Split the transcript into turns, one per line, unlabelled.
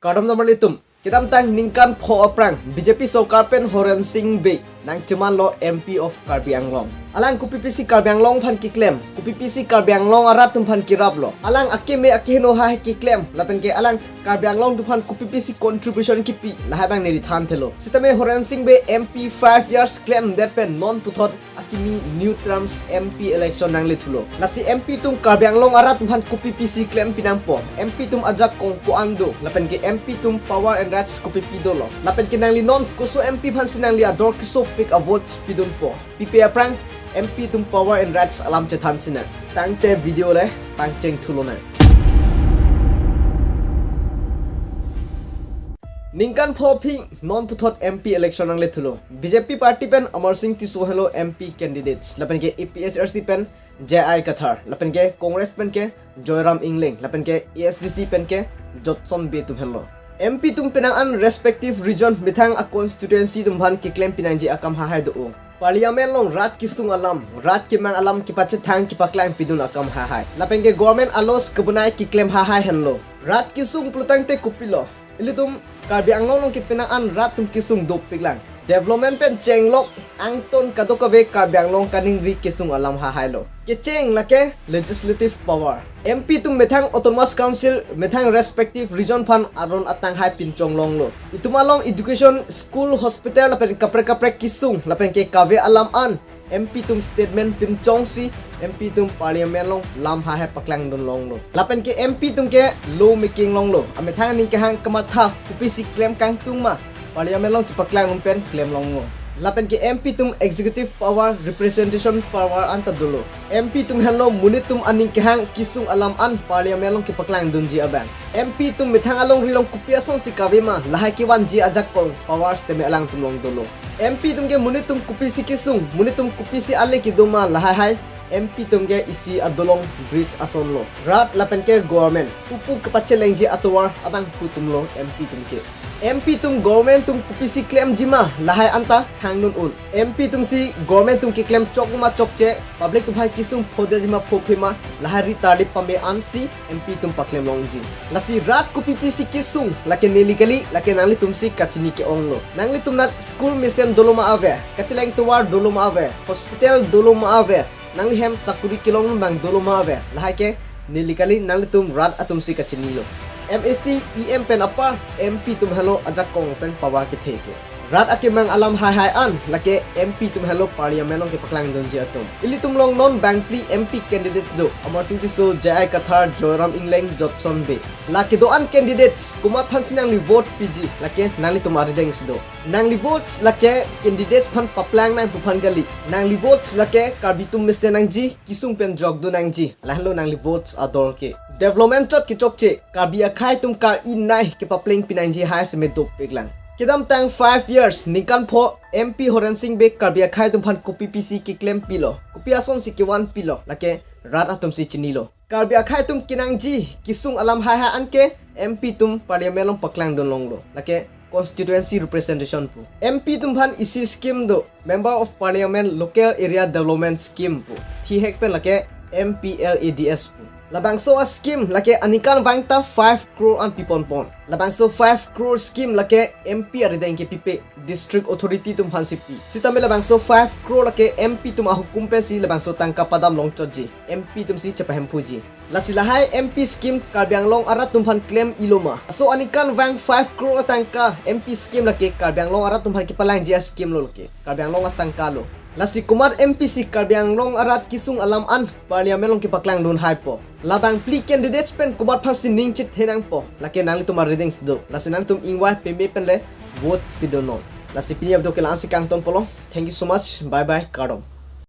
Kadam nomor litum. Kidam tang ningkan pho aprang BJP Sokar pen Horen Singh Bey nang cuman lo MP of Karbi Anglong. Alang ku PPC Karbi Anglong phan ki claim. Ku PPC Karbi Anglong arat tum phan ki rap lo. Alang akime akino ha ki claim. Lapen ke alang Karbi Anglong tu phan ku PPC contribution ki pi lahai bang neri than thelo. Sisteme Horen Singh Bey MP 5 years claim that pen non puthot akimi new terms MP election nang le thulo. Nasi MP tum Karbi Anglong arat tum phan ku PPC claim pinampo. MP tum ajak kong puangdo. Lapen ke MP tum power and rights ko pipidolo. Lapen ke nang li non kuso MP phan sinang li ador kiso pick a vote spidun po. Pipi aprang MP tum power and rights alam chethan sina. Tangte video le tangcheng thulona. Ningkan phoping non puthot MP election ang lethulo. BJP party pen Amar Singh Tisohelo MP candidates. Lapen ke APSRC pen JI Kathar. Lapen ke Congress pen ke Joyram Ingling. Lapen ke ESDC pen ke Jotson B tumhelo. MP tum penang an respective region bithang a constituency tum bhan ki claim pinanji akam ha hai do. Parliament long rat ki sung alam rat ki mang alam ki pache thang ki paklang pidun akam ha hai. Lapen ke government alos kebunai ki claim ha hai henlo. Rat ki sung plutang te kupilo. Ilitum Karbi Anglong ki penang an rat tum ki sung dop piglang. Development pen chenglok angton kadokabe Karbi Anglong kaning ri kisung alam ha hai lo. Ke cheng lake legislative power. MP tum methang autonomous council methang respective region fan aron atang hai pinchong long lo. Itumalong education school hospital lapen kapre kisung lapen ke kave alam an. MP tum statement pinchong si MP tum parliament long lam ha hai paklang don long lo. Lapen ke MP tum ke law making long lo. Amethang ning ke hang kamatha UPC claim kang tung ma. Parliament long cipaklang umpen claim long lo. Lapen ke MP tum executive power representation power anta dulu. MP tum hello munit tum aning kehang kisung alam an parliament long kipaklang dunji abang. MP tum mithang along rilong kupiason si kavema lahai kiwan ji ajak pong power steme alang tum long dulu. MP tum ke munit tum kupisi kisung munit tum kupisi ale ki duma lahai hai. MP tum ke isi adolong bridge ason lo. Rat lapen ke government pupu kepace lengji atowar abang putum lo MP tum ke. MP tum government tum kupisi claim jima lahai anta khang nun un. MP tum si government tum ki claim chokma chokche public tum hai kisung phode jima phopima lahai ri tali pame ansi MP tum paklem longji. Lasi rat ku PPC kisung lake nelikali lake nangli tum si kachini ke onglo. Nangli tum nat school mission doloma ave kacheleng tuwar doloma ave hospital doloma ave nangli hem sakuri kilong bang doloma ave lahai ke nelikali nangli tum rat atum si kachini lo. MAC EM pen apa MP tum hello ajak kong pen power ki theke rat ake mang alam hai an lake MP tum hello parliament long ke paklang donji atum ili tum long non bank pri MP candidates do Amar Singh Tiso JI Kathar Joyram Ingling Jotson B lake do an candidates kuma phansinang li vote PG lake nangli tum arideng do nangli votes lake candidates phan paplang nang puphan gali nangli votes lake Karbi tum misenang ji kisung pen jog do nang ji lahlo nangli votes ador ke development chot ki chokche Karbi akhai tum kar in nai ke papling pinanji hai se me dop peglang kidam tang 5 years nikan pho MP Horen Singh Bey Karbi akhai tum phan ko PPC ki claim pilo kopi ason si ki 1 pilo lake rat atum si chinilo Karbi akhai tum kinang ji kisung alam hai anke MP tum parliament long paklang don long lo lake constituency representation pu MP tum phan isi scheme do member of parliament local area development scheme pu thi hek pe lake MPLADS pu labangso a scheme lake anikan wangta 5 crore an pipon pon labangso 5 crore scheme lake MP arideng ke pipe district authority tum phan sipi sitame labangso 5 crore lake MP tum hukum pe si labangso tangka padam long choji MP tum si chapahem puji lasilahai MP scheme Karbi Anglong arat tum phan claim iloma so anikan wang 5 crore tangka MP scheme lake Karbi Anglong arat tum phan ki palang jia scheme lo lake Karbi Anglong atangka lo Lasi kumar MPC Karbi Anglong arat kisung alam an parliament long kipaklang dun hai po labang pli candidates pen kumar phasin ning chit henang po lake nangli tumar readings do lasi nang tum ingwa peme pen le vote spidono lasi pinyab do ke lansi kang ton polo thank you so much bye bye kadom